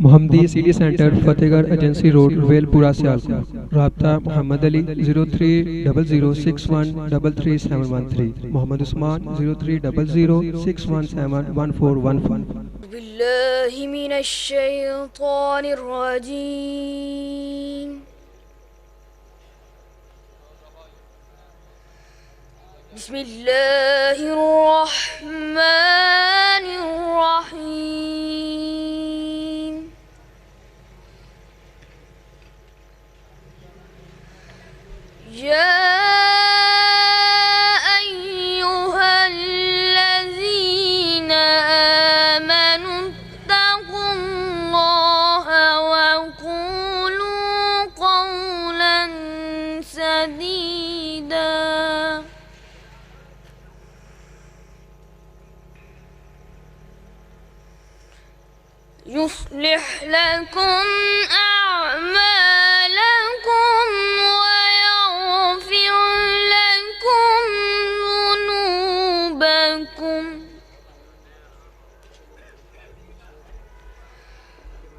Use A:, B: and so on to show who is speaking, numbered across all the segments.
A: मोहम्मदी city centre Fatehgarh agency road Velpura Sialkot. राब्ता मोहम्मद अली 030061337113, मोहम्मद उस्मान 030061711415।
B: بالله من الشيطان الرجيم. بسم الله الرحمن الرحيم. يا أيها الذين آمنوا اتقوا الله وقولوا قولا سديدا يصلح لكم أعمالكم ويغفر لكم ذنوبكم،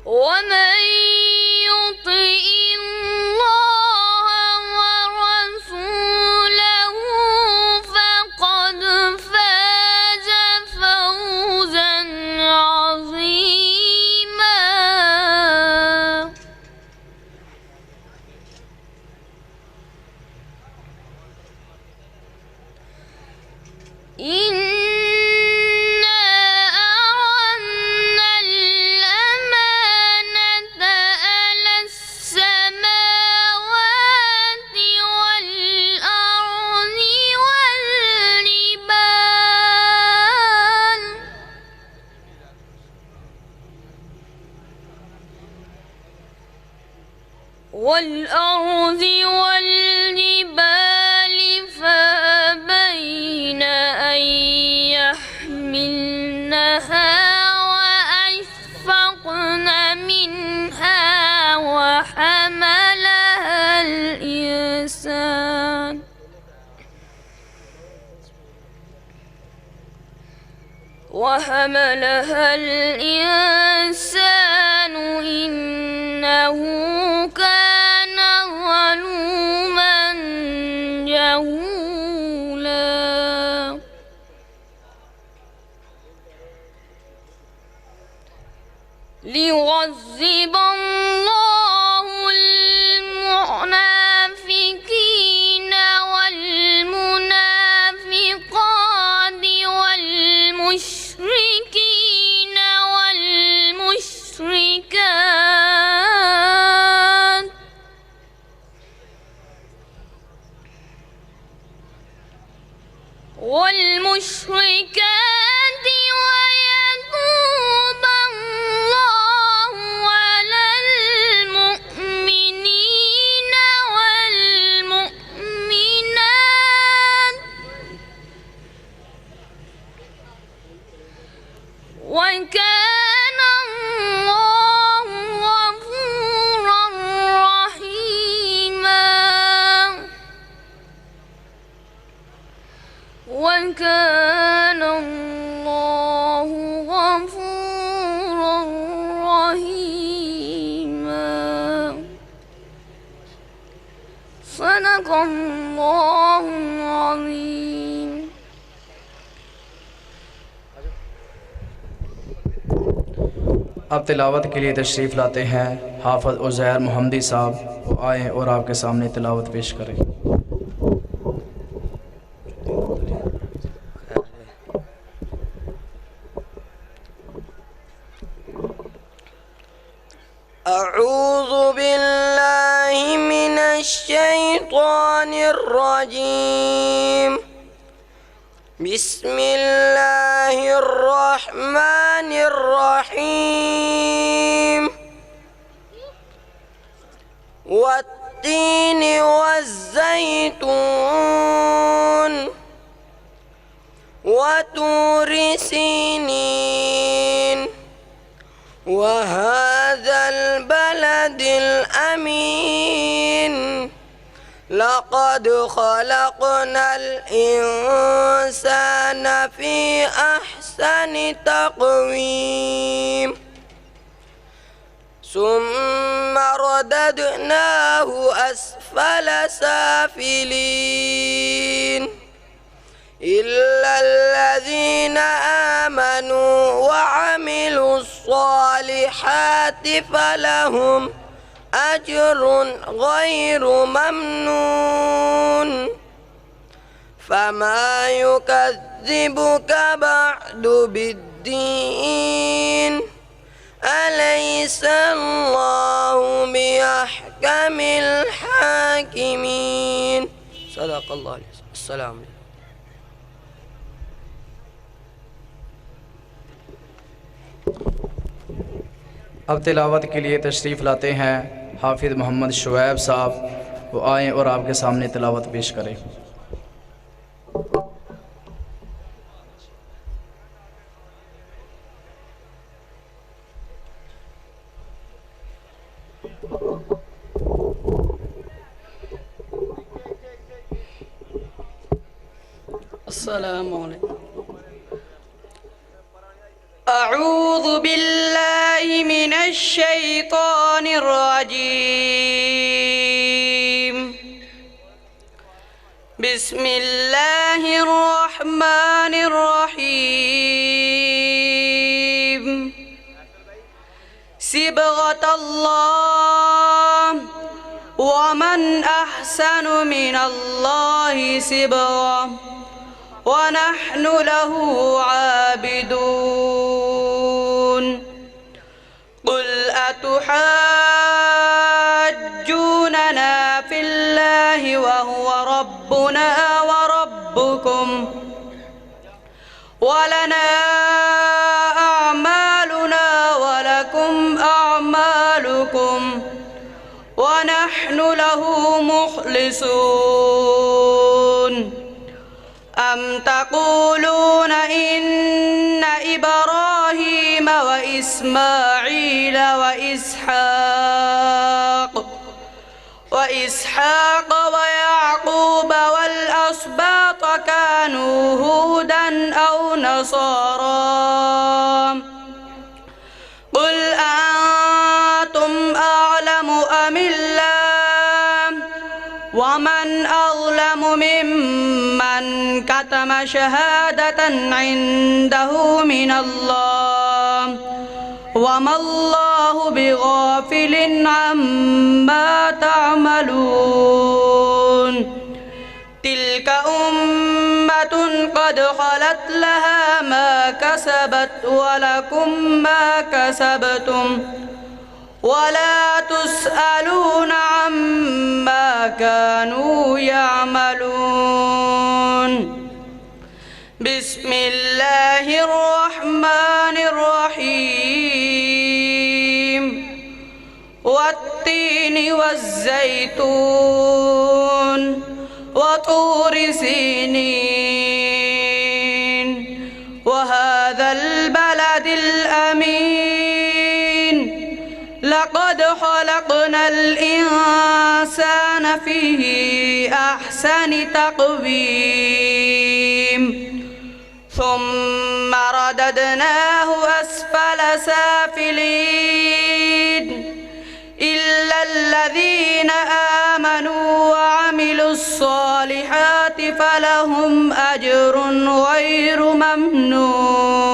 B: ومن يطع الله ورسوله فقد فاز فوزا عظيما. إنا أردنا الأمانة على السماوات والأرض والجبال فأبين أن يحملنها وأشفقن منها وحملها الإنسان إنه كان ظلوما جهولا. ليعذب الله المنافقين والمنافقات والمشركين والمشركات ويتوب الله على المؤمنين والمؤمنات، وكان الله غفورا رحيما. وكان الله غفورا رحيما. صدق الله العظيم.
C: अब तिलावत के लिए तशरीफ़ लाते हैं हाफ़िज़ उज़ैर मोहम्मदी साहब, वो आएँ और आपके सामने तिलावत पेश करें।
D: أعوذ بالله من الشيطان الرجيم. بسم الله الرحمن الرحيم. والتين والزيتون وطور سينين وهذا البلد الأمين. لقد خلقنا الإنسان في أحسن تقويم. ثم رددناه أسفل سافلين إلا الذين آمنوا وعملوا الصالحات فلهم أجر غير ممنون فما يكذبك بعد بالدين أليس الله بأحكم الحاكمين صدق الله السلام عليكم
C: अब तिलावत के लिए तशरीफ़ लाते हैं हाफिज़ मोहम्मद शुएब साहब। वो आएँ और आपके सामने तिलावत पेश करें।
E: अस्सलामु अलैकुम। अऊज़ु बिल्लाहि मिनश शैतानिर रजीम। बिस्मिल्लाहिर रहमानिर रहीम। सिबगतल्लाह वमन अहसनु मिनल्लाहि सिबगा वनहनु लहु आबिदून। कुल अतुहाज्जूनना फिल्लाहि वहुवा रब्बुना व रब्बुकुम वलना अअमालुना वलकुम अअमालुकुम वनहनु लहु मुखलिसून। أم تقولون إن إبراهيم وإسماعيل وإسحاق ويعقوب والأسباط كانوا هودا أو نصارى قل أنتم أعلم أم الله ومن أظلم ممن كتم شهادة عنده من الله وما الله بغافل عما تعملون. تلك أمة قد خلت لها ما كسبت ولكم ما كسبتم ولا تسألون عما كانوا يعملون. بسم الله الرحمن الرحيم. والتين والزيتون وطور سينين وهذا البلد الأمين لقد خلقنا الإنسان في أحسن تقويم ثم رددناه أسفل سافلين إلا الذين آمنوا وعملوا الصالحات فلهم أجر غير ممنون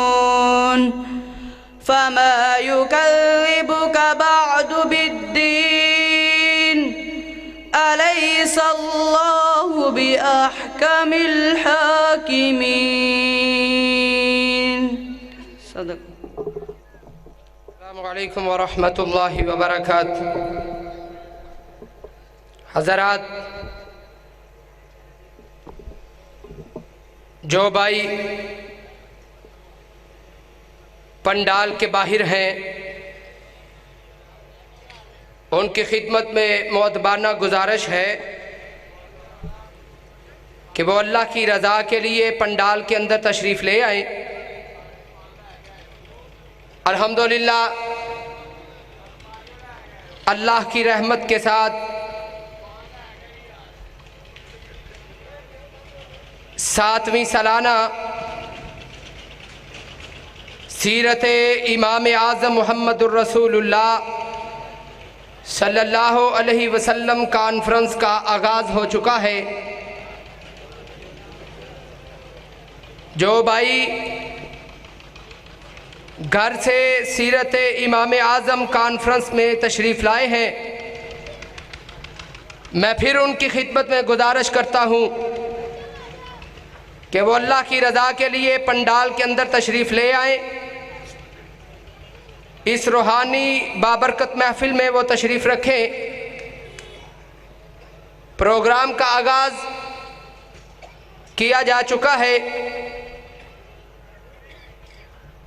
E: فما يكذبك بعد بالدين أليس الله بأحكم الحاكمين. صدق.
F: अस्सलामु अलैकुम व रहमतुल्लाहि व बरकातुहू। हज़रात, जो भाई पंडाल के बाहर हैं उनकी खिदमत में मुअद्दबाना गुजारिश है कि वो अल्लाह की रज़ा के लिए पंडाल के अंदर तशरीफ़ ले आए। अल्हम्दुलिल्लाह अल्लाह की रहमत के साथ सातवीं सालाना सीरत इमाम आज़म मुहम्मदुर रसूलुल्लाह सल्लल्लाहु अलैहि वसल्लम कॉन्फ्रेंस का आगाज़ हो चुका है। जो भाई घर से सीरत इमाम आज़म कॉन्फ्रेंस में तशरीफ़ लाए हैं, मैं फिर उनकी खिदमत में गुजारिश करता हूँ कि वो अल्लाह की रज़ा के लिए पंडाल के अंदर तशरीफ़ ले आएँ। इस रूहानी बाबरकत महफिल में वो तशरीफ़ रखें। प्रोग्राम का आगाज़ किया जा चुका है।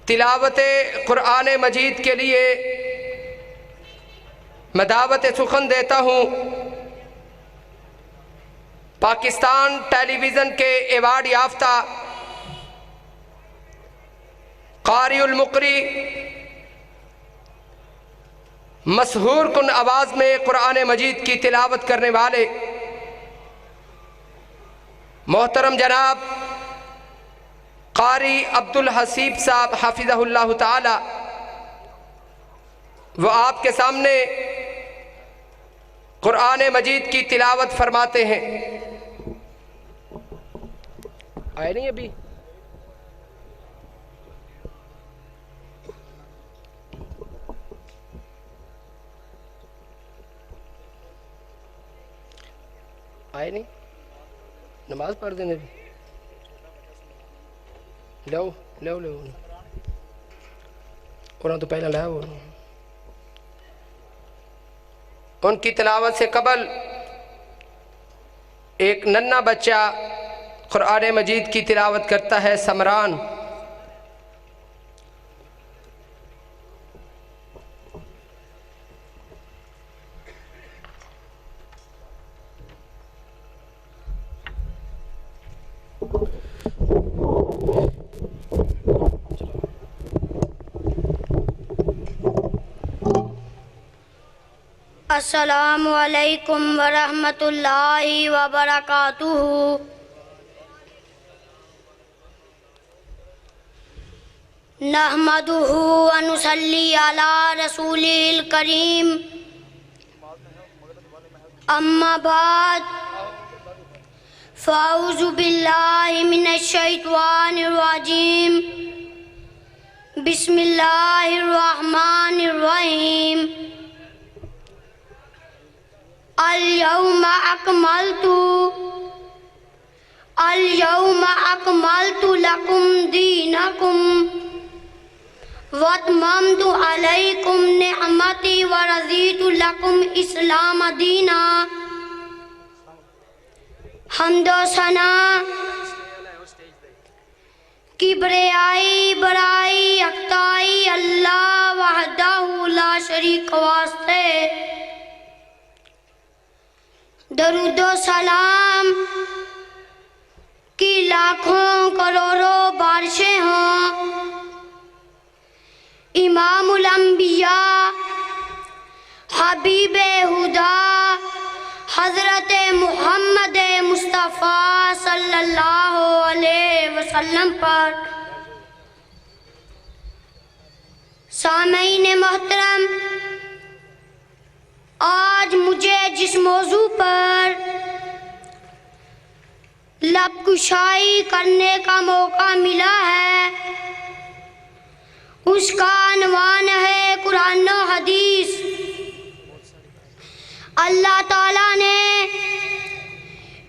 F: तिलावत कुरान मजीद के लिए मैं दावत सुखन देता हूँ पाकिस्तान टेलीविज़न के एवार्ड याफ्ता क़ारिउल मुक़री, मशहूर कुन आवाज़ में कुरान मजीद की तिलावत करने वाले मोहतरम जनाब क़ारी अब्दुल हसीब साहब हाफिज़हुल्लाह ताला, वो आपके सामने कुरान मजीद की तिलावत फरमाते हैं। आए नहीं अभी? आए नहीं? नमाज पढ़ देने भी लो लो लो उन्होंने तो पहले लाया। उनकी तिलावत से कबल एक नन्हा बच्चा कुरान मजीद की तिलावत करता है, समरान।
G: अस्सलामु अलैकुम वरहमतुल्लाहि वबरकातुहू। नहमदुहू व नुसल्ली अला रसूलिल करीम। अम्मा बाद फ़अऊज़ु बिल्लाहि मिनश शैतानिर रजीम। बिस्मिल्लाहिर रहमानिर रहीम। अल-यौमा अकमलतु लकुम दीनकुम वअतममतु अलैकुम निअमती व रज़ीतु लकुम इस्लाम दीना। हम्दो सना किब्रियाई बड़ाई अख्ताई अल्लाह वहदहू ला शरीक वास्ते। दरूदो सलाम की लाखों करोड़ों बारिशें हों इमामुल अंबिया हबीबे हुदा हज़रत मुहम्मद मुस्तफ़ा सल्लल्लाहु अलैहि वसल्लम पर। सामईन मोहतरम, आज मुझे जिस मौजू पर लबकुशाई करने का मौका मिला है उसका अनवान है कुरान और हदीस। अल्लाह ताला ने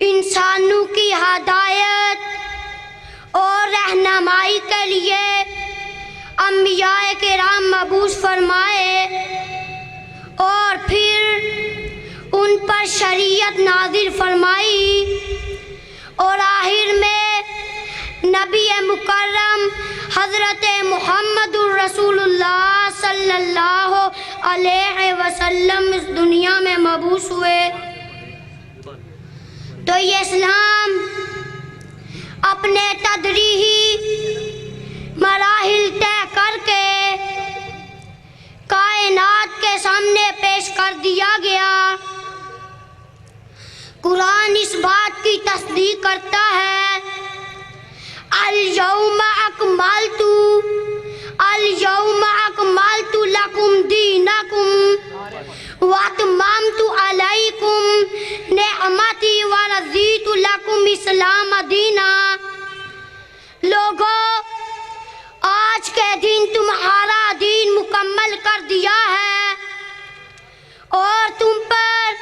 G: इंसानों की हिदायत और रहनुमाई के लिए अंबियाए किराम मबूस फरमाए और फिर उन पर शरीयत नाज़िल फरमाई और आखिर में नबी मुकर्रम हज़रत मुहम्मदुर रसूलुल्लाह सल्लल्लाहु अलैहि वसल्लम इस दुनिया में मबूस हुए। तो ये इस्लाम अपने तदरीही मराहिल तय करके कायनात के सामने पेश कर दिया गया। कुरान इस बात की तस्दीक करता है, अल-यौमा अकमलतु लकुम दीनकुम व दीन तुम्हारा दीन मुकम्मल कर दिया है और तुम पर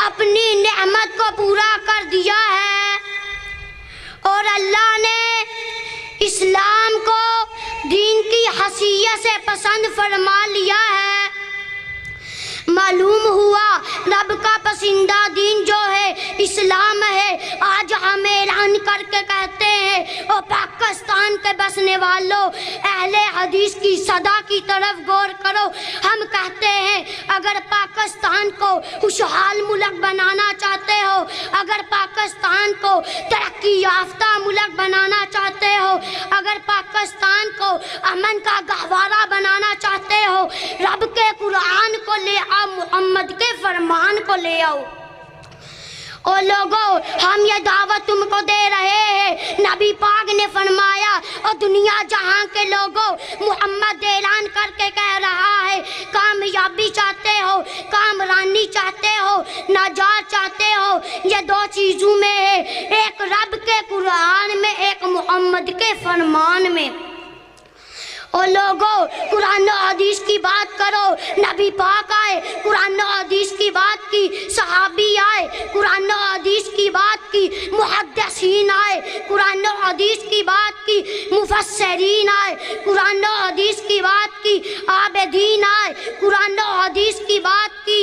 G: अपनी नेमत को पूरा कर दिया है और अल्लाह ने इस्लाम को दीन की हसीयत से पसंद फरमा लिया है। मालूम हुआ रब का पसंदीदा दीन जो है इस्लाम है। आज हम ऐलान करके कहते हैं और पाकिस्तान के बसने वालों, अहले हदीस की सदा की तरफ गौर करो। हम कहते हैं अगर पाकिस्तान को खुशहाल मुल्क बनाना चाहते हो, अगर पाकिस्तान को तरक्की याफ्ता मुल्क बनाना चाहते हो, अगर पाकिस्तान को अमन का गहवारा बनाना चाहते हो, रब के कुरान को ले आओ, मोहम्मद के फरमान को ले आओ। और लोगों, हम ये दावत तुमको दे रहे हैं। नबी पाक ने फरमाया और दुनिया जहां के लोगों, मोहम्मद ऐलान करके कह रहा है, कामयाबी चाहते हो, कामरानी चाहते हो, नजात चाहते हो, ये दो चीज़ों में है, एक रब के कुरान में, एक मोहम्मद के फरमान में। और लोगों, कुरान और हदीस की बात करो। नबी पाक आए, कुरान और हदीस की बात की, सहाबी आए, कुरान और हदीस की बात की, मुहद्दिसीन आए, कुरान और हदीस की बात की, मुफस्सिरीन आए, कुरान और हदीस की बात की, आबिदीन आए, कुरान और हदीस की बात की,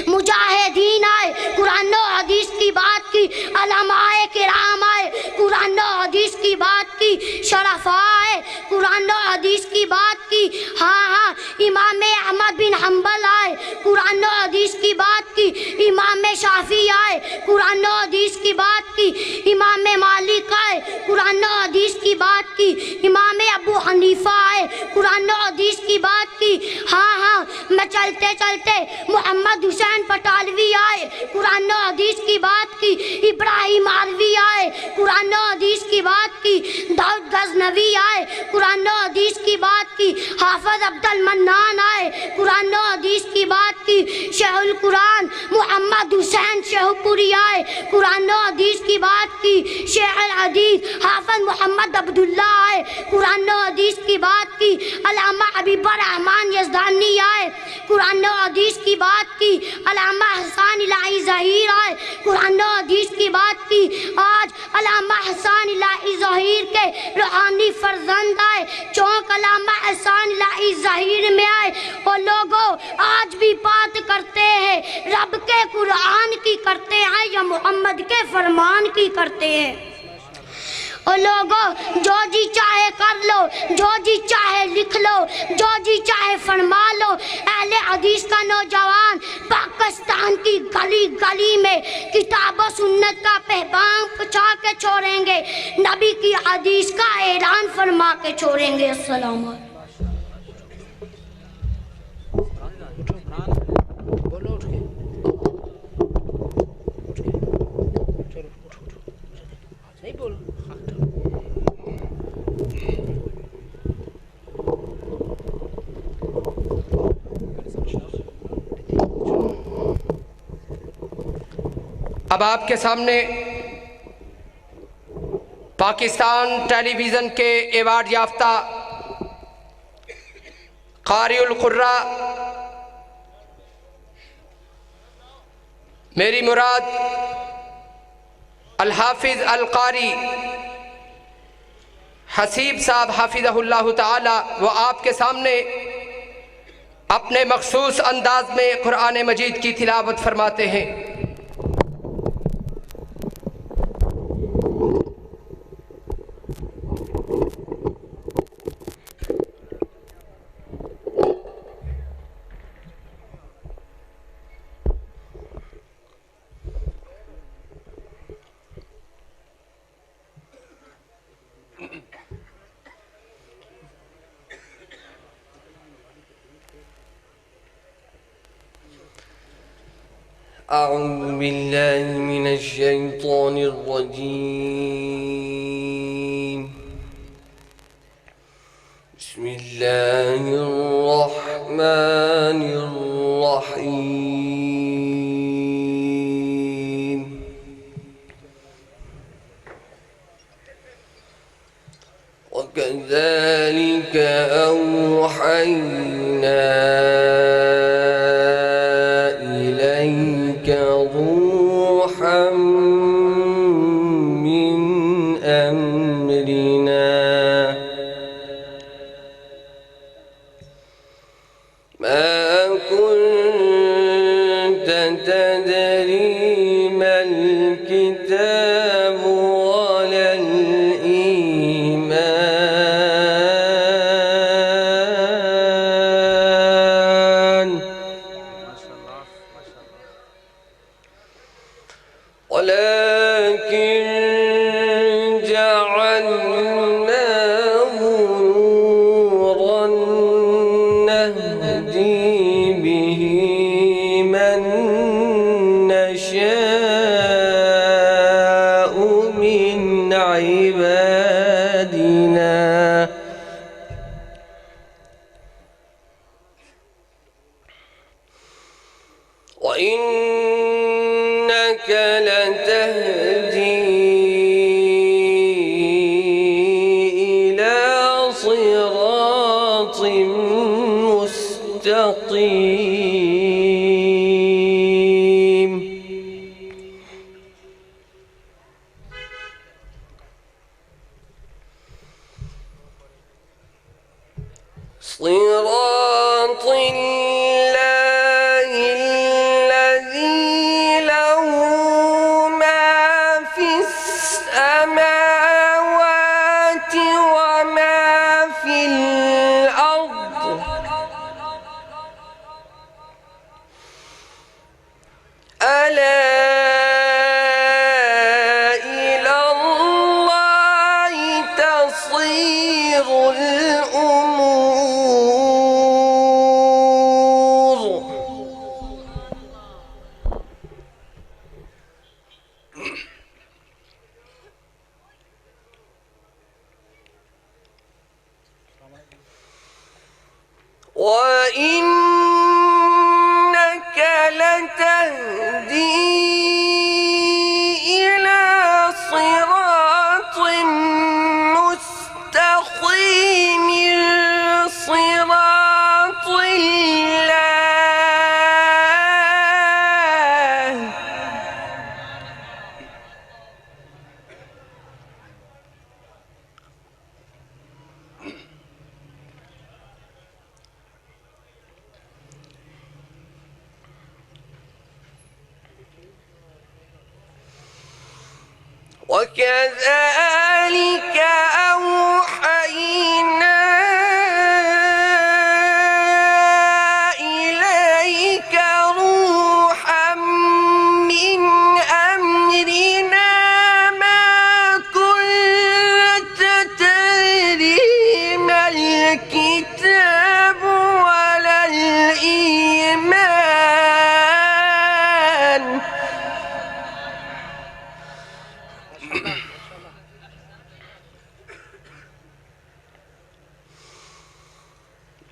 G: मुजाहिदीन आए, कुरान और हदीस की बात की, उलमाए किराम आए, कुरान और हदीस की बात की, शरफा आए, कुरान और हदीस की बात की। हाँ, इमाम अहमद बिन हम्बल आए, कुरान और हदीस की बात की, इमाम शाफी आए, कुरान और हदीस की बात की, इमाम मालिक आए, कुरान और हदीस की बात की, इमाम अबू हनीफा आए, कुरान और हदीस की बात की। हाँ, मैं चलते चलते मोहम्मद हुसैन पटालवी आए, कुरान और हदीस की बात की, इब्राहिम आलवी आए, कुरान और हदीस की बात की, दाऊद गजनवी आए, कुरान और हदीस की बात की, हाफिज अब्दुल मन्नान आए, कुरान और हदीस की बात की, शेहुल कुरान मोहम्मद हुसैन शेखपुरी आए, कुरान और हदीस की बात की, शेख अल हदीस हाफिज मोहम्मद अब्दुल्ला आए, कुरान और हदीस की बात की, अल्लामा हबीबुर रहमान यज़दानी आए, कुरान और हदीस की बात की, अल्लामा हसन इलाही ज़हीर आए, कुरान और हदीस की बात की। आज अल्लामा हसन इलाही ज़हीर के रूहानी फर्जंद आए, चौक अल्लामा हसन इलाही ज़हीर में आए। और लोगों, आज भी बात करते हैं, रब के कुरान की करते हैं या मोहम्मद के फरमान की करते हैं। और लोगों, जो जी चाहे कर लो, जो जी चाहे लिख लो, जो जी चाहे फरमा लो। अहले हदीस का नौजवान पाकिस्तान की गली गली में किताब और सुन्नत का पैगाम पहुंचा के छोड़ेंगे, नबी की हदीस का ऐलान फरमा के छोड़ेंगे। अस्सलाम वालेकुम।
F: अब आपके सामने पाकिस्तान टेलीविज़न के एवार्ड याफ्ता क़ारिउल क़ुर्रा मेरी मुराद अल हाफिज़ अल क़ारी हसीब साहब हाफिज़हुल्लाह ताला, वो आपके सामने अपने मखसूस अंदाज में कुरान मजीद की तिलावत फरमाते हैं।
D: أعوذ بالله من الشيطان الرجيم. بسم الله الرحمن الرحيم. وكذلك أوحينا إليك روحا من أمرنا ما كنت تدري ما الكتاب ولا الإيمان ولكن جعلناه نورا نهدي به من نشاء من عبادنا وإنك لتهدي إلى صراط مستقيم صراط الله الذي له ما في السماوات وما في الأرض ألا إلى الله تصير الأمور وإنك لتهدي إلى صراط مستقيم صراط الله وكذلك أوحينا إليك روحا من أمرنا ما كنت تدري ما الكتاب ولا الإيمان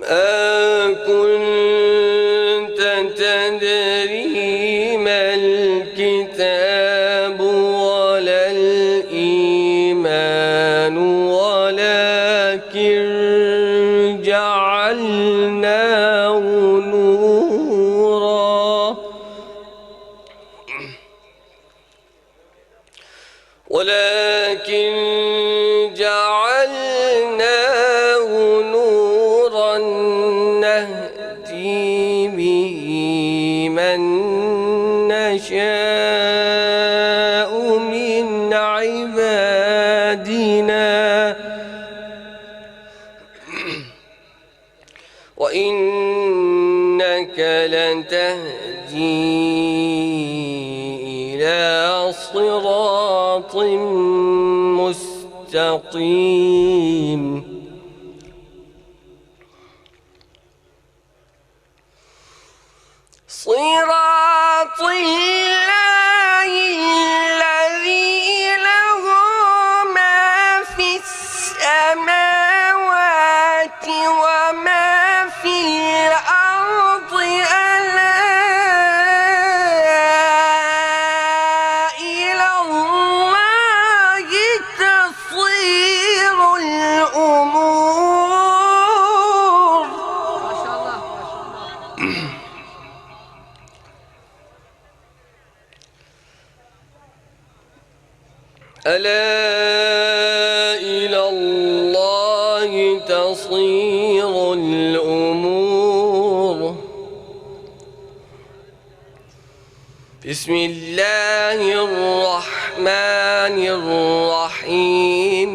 D: ما كنت تدري ما الكتاب ولا الإيمان ولكن جعلناه نورا ولكن جعلناه نورا نهدي به من نشاء من عبادنا وإنك لتهدي إلى صراط مستقيم صراط الله الذي له ما في السماوات وما في الأرض ألا إلى الله تصير الأمور ألا إلى الله تصير الأمور. بسم الله الرحمن الرحيم.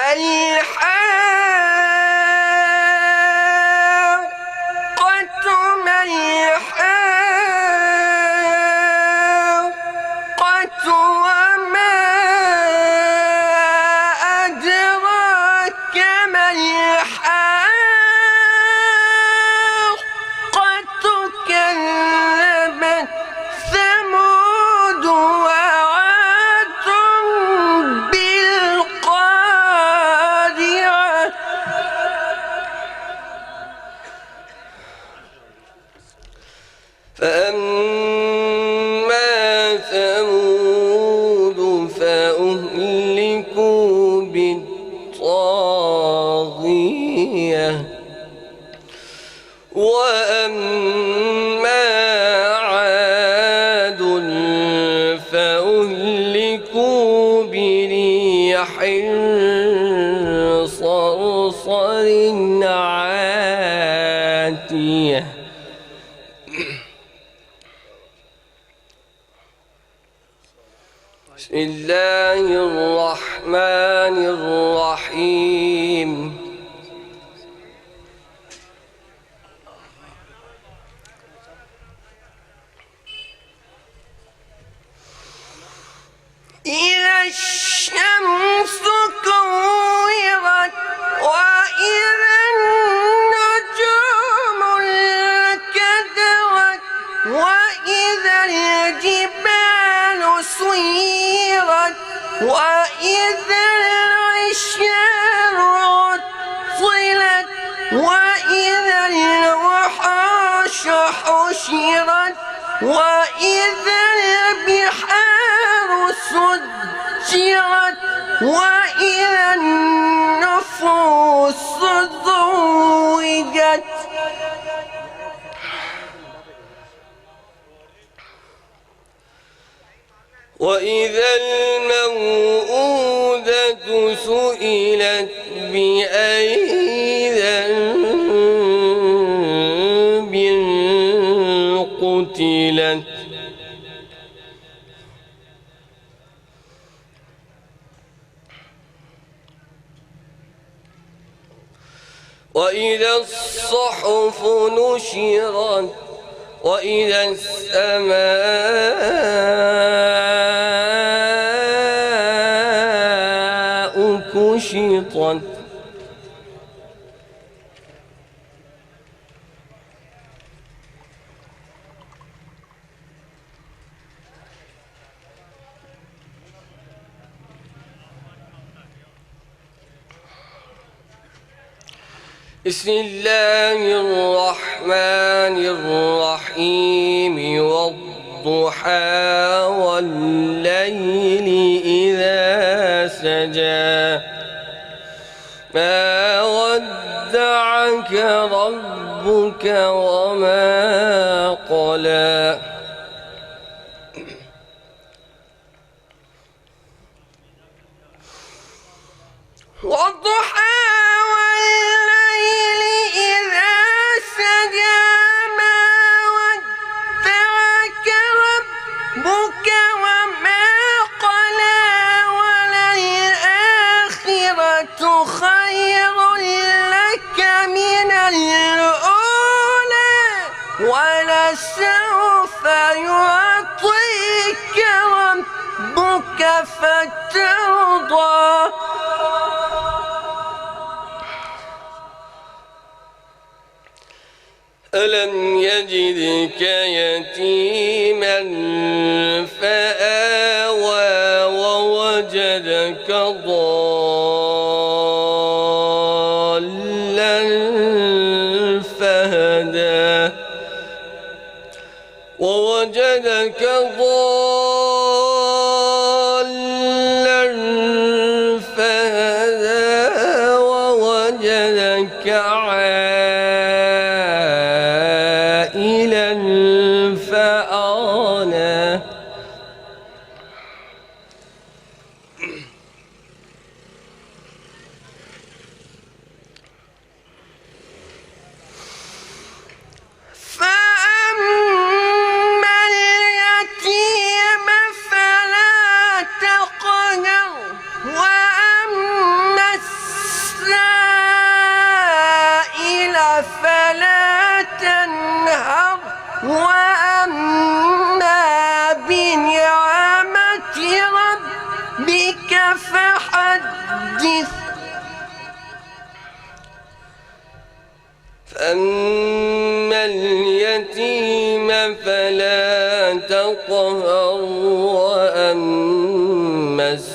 D: الحاقة ما الحاقة وما أدراك ما الحاقة. كذبت ثمود وعاد بالقارعة. فأما ثمود فأهلكوا بالطاغية. وأما عاد فأهلكوا بريح صرصر عاتية. بسم الله الرحمن الرحيم. إذا الشمس كورت وإذا النجوم انكدرت وإذا الجبال سيرت وإذا العشار عطلت وإذا الوحوش حشرت وإذا البحار سجرت وإذا النفوس زوجت. وإذا الموءودة سئلت بأي ذنب قتلت. وإذا الصحف نشرت وإذا السماء كشطت. بسم الله الرحمن الرحيم. والضحى والليل إذا سجى ما ودعك ربك وما قلى. والضحى خير لك من الأولى ولسوف يعطيك ربك فترضى. ألم يجدك يتيما فآوى ووجدك ضالا ووجدك ضالا فهدى ووجدك عائلا فأغنى فأما اليتيم فلا تقهر وأما السائل فلا تنهر وأما بنعمة ربك فحدث فأما اليتيم فلا تقهر وأما السائل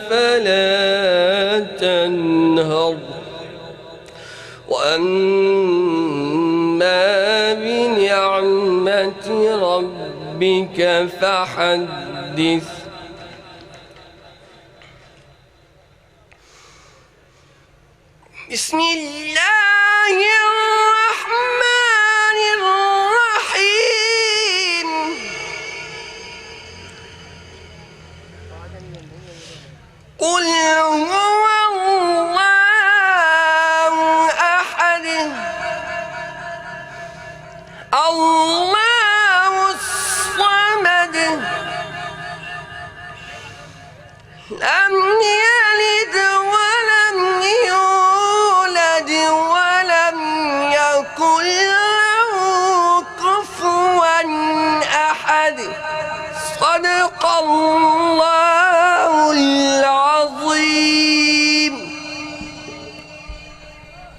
D: فلا تنهر وأما بنعمة ربك فحدث بسم الله الرحمن الرحيم قل هو الله أحد الله الصمد لم يلد ولم يولد ولم يكن له كفوا أحد صدق الله العظيم